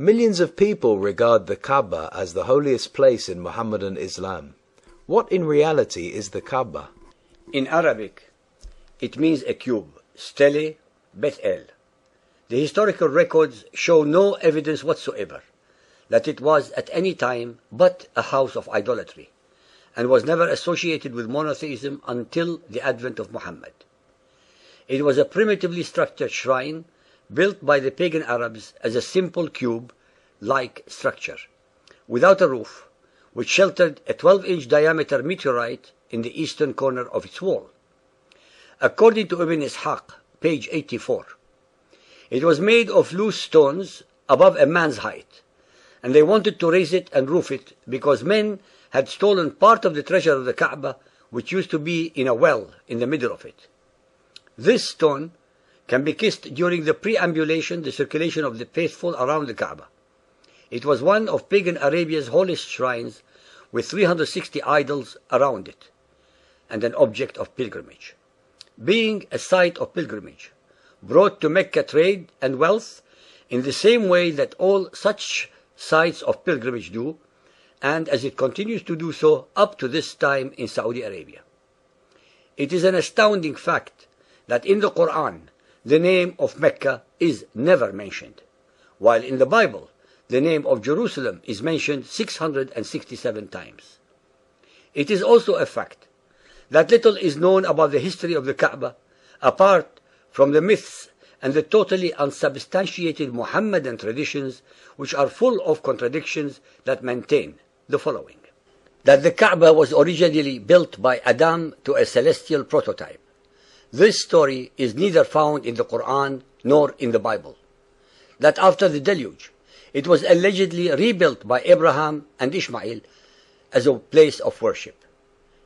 Millions of people regard the Kaba as the holiest place in Muhammadan Islam. What in reality is the Kaba? In Arabic, it means a cube, stele, Bet El. The historical records show no evidence whatsoever that it was at any time but a house of idolatry, and was never associated with monotheism until the advent of Muhammad. It was a primitively structured shrine built by the pagan Arabs as a simple cube-like structure, without a roof, which sheltered a 12-inch diameter meteorite in the eastern corner of its wall. According to Ibn Ishaq, page 84, it was made of loose stones above a man's height, and they wanted to raise it and roof it because men had stolen part of the treasure of the Kaaba, which used to be in a well in the middle of it. This stone can be kissed during the preambulation, the circulation of the faithful around the Kaaba. It was one of pagan Arabia's holiest shrines, with 360 idols around it, and an object of pilgrimage. Being a site of pilgrimage, brought to Mecca trade and wealth in the same way that all such sites of pilgrimage do, and as it continues to do so up to this time in Saudi Arabia. It is an astounding fact that in the Quran the name of Mecca is never mentioned, while in the Bible the name of Jerusalem is mentioned 667 times. It is also a fact that little is known about the history of the Kaaba apart from the myths and the totally unsubstantiated Muhammadan traditions, which are full of contradictions, that maintain the following: that the Kaaba was originally built by Adam to a celestial prototype. This story is neither found in the Quran nor in the Bible. That after the deluge, it was allegedly rebuilt by Abraham and Ishmael as a place of worship.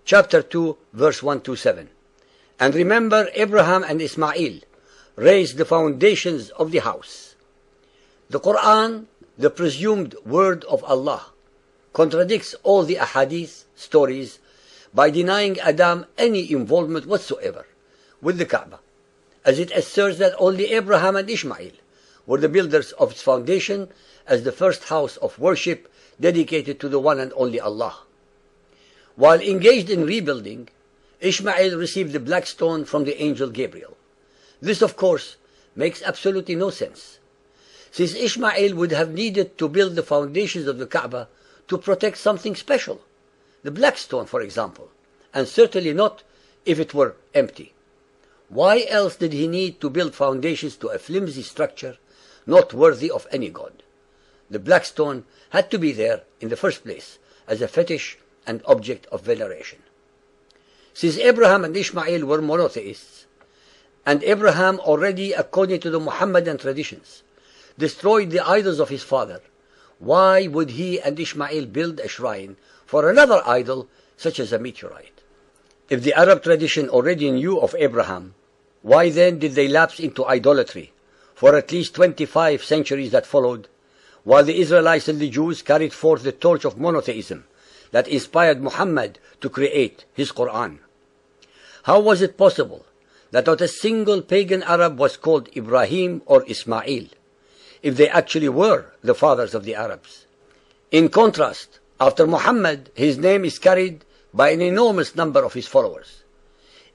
Chapter 2, verse 127. And remember, Abraham and Ismail raised the foundations of the house. The Quran, the presumed word of Allah, contradicts all the ahadith stories by denying Adam any involvement whatsoever with the Kaaba, as it asserts that only Abraham and Ishmael were the builders of its foundation as the first house of worship dedicated to the one and only Allah. While engaged in rebuilding, Ishmael received the black stone from the angel Gabriel. This, of course, makes absolutely no sense, since Ishmael would have needed to build the foundations of the Kaaba to protect something special, the black stone, for example, and certainly not if it were empty. Why else did he need to build foundations to a flimsy structure not worthy of any god? The black stone had to be there in the first place as a fetish and object of veneration. Since Abraham and Ishmael were monotheists, and Abraham already, according to the Muhammadan traditions, destroyed the idols of his father, why would he and Ishmael build a shrine for another idol such as a meteorite? If the Arab tradition already knew of Abraham, why then did they lapse into idolatry for at least 25 centuries that followed, while the Israelites and the Jews carried forth the torch of monotheism that inspired Muhammad to create his Quran? How was it possible that not a single pagan Arab was called Ibrahim or Ismail, if they actually were the fathers of the Arabs? In contrast, after Muhammad, his name is carried by an enormous number of his followers.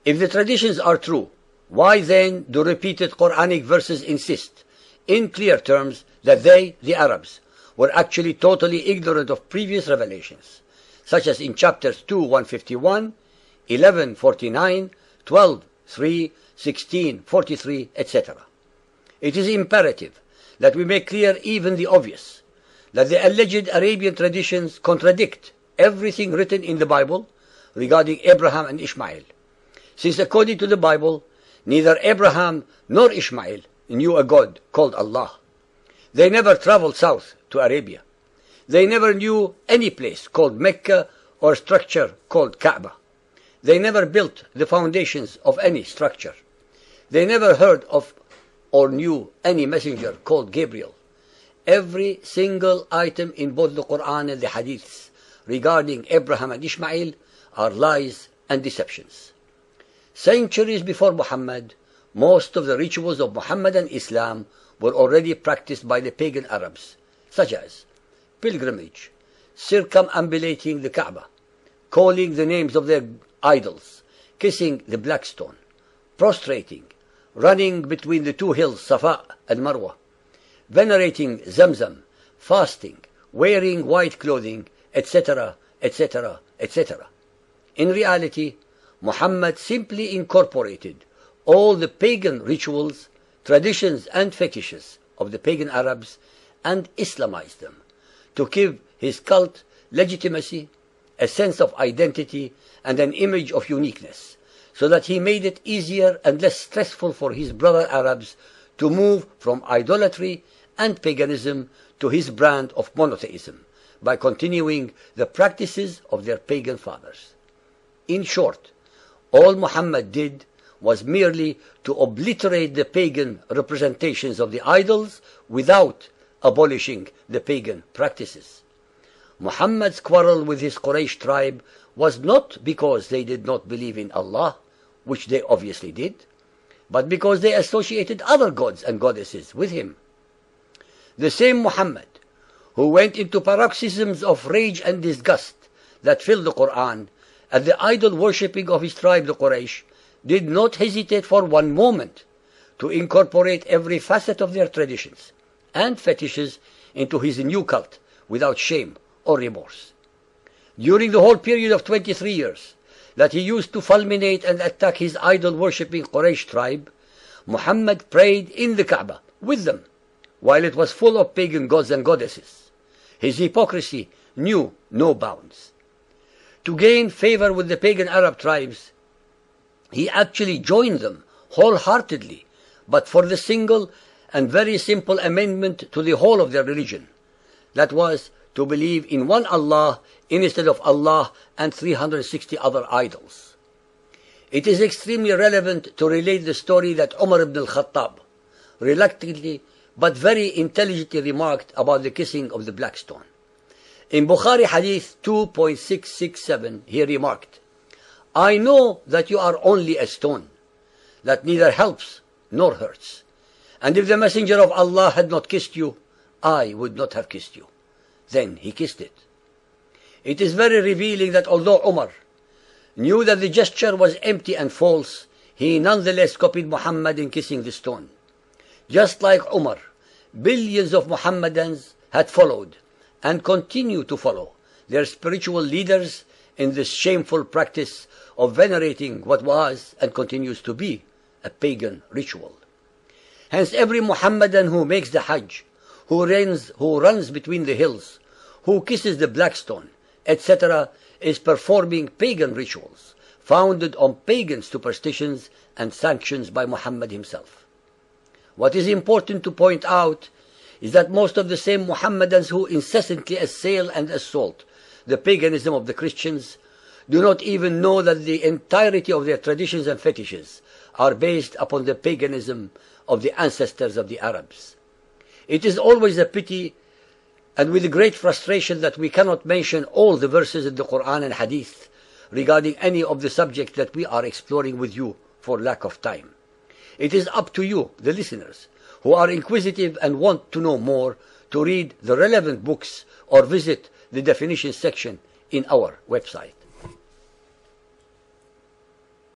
If the traditions are true, why then do repeated Quranic verses insist, in clear terms, that they, the Arabs, were actually totally ignorant of previous revelations, such as in chapters 2:151, 11:49, 12:3, 16:43, etc. It is imperative that we make clear even the obvious, that the alleged Arabian traditions contradict everything written in the Bible regarding Abraham and Ishmael, since according to the Bible, neither Abraham nor Ishmael knew a God called Allah. They never traveled south to Arabia. They never knew any place called Mecca or structure called Kaaba. They never built the foundations of any structure. They never heard of or knew any messenger called Gabriel. Every single item in both the Quran and the Hadiths regarding Abraham and Ishmael are lies and deceptions. Centuries before Muhammad, most of the rituals of Muhammadan Islam were already practiced by the pagan Arabs, such as pilgrimage, circumambulating the Kaba, calling the names of their idols, kissing the black stone, prostrating, running between the two hills Safa and Marwa, venerating Zamzam, fasting, wearing white clothing, etc., etc., etc. In reality, Muhammad simply incorporated all the pagan rituals, traditions and fetishes of the pagan Arabs and Islamized them to give his cult legitimacy, a sense of identity and an image of uniqueness, so that he made it easier and less stressful for his brother Arabs to move from idolatry and paganism to his brand of monotheism by continuing the practices of their pagan fathers. In short, all Muhammad did was merely to obliterate the pagan representations of the idols without abolishing the pagan practices. Muhammad's quarrel with his Quraysh tribe was not because they did not believe in Allah, which they obviously did, but because they associated other gods and goddesses with him. The same Muhammad who went into paroxysms of rage and disgust that filled the Quran at the idol worshipping of his tribe, the Quraysh, did not hesitate for one moment to incorporate every facet of their traditions and fetishes into his new cult without shame or remorse. During the whole period of 23 years that he used to fulminate and attack his idol-worshipping Quraysh tribe, Muhammad prayed in the Kaaba with them, while it was full of pagan gods and goddesses. His hypocrisy knew no bounds. To gain favor with the pagan Arab tribes, he actually joined them wholeheartedly, but for the single and very simple amendment to the whole of their religion. That was to believe in one Allah instead of Allah and 360 other idols. It is extremely relevant to relate the story that Umar ibn al-Khattab reluctantly but very intelligently remarked about the kissing of the black stone. In Bukhari Hadith 2.667, he remarked, "I know that you are only a stone, that neither helps nor hurts. And if the Messenger of Allah had not kissed you, I would not have kissed you." Then he kissed it. It is very revealing that although Umar knew that the gesture was empty and false, he nonetheless copied Muhammad in kissing the stone. Just like Umar, billions of Muhammadans had followed and continue to follow their spiritual leaders in this shameful practice of venerating what was and continues to be a pagan ritual. Hence every Muhammadan who makes the Hajj, who runs between the hills, who kisses the black stone, etc., is performing pagan rituals founded on pagan superstitions and sanctions by Muhammad himself. What is important to point out is that most of the same Muhammadans who incessantly assail and assault the paganism of the Christians do not even know that the entirety of their traditions and fetishes are based upon the paganism of the ancestors of the Arabs. It is always a pity and with great frustration that we cannot mention all the verses in the Quran and Hadith regarding any of the subjects that we are exploring with you for lack of time. It is up to you, the listeners, who are inquisitive and want to know more, to read the relevant books or visit the definition section in our website.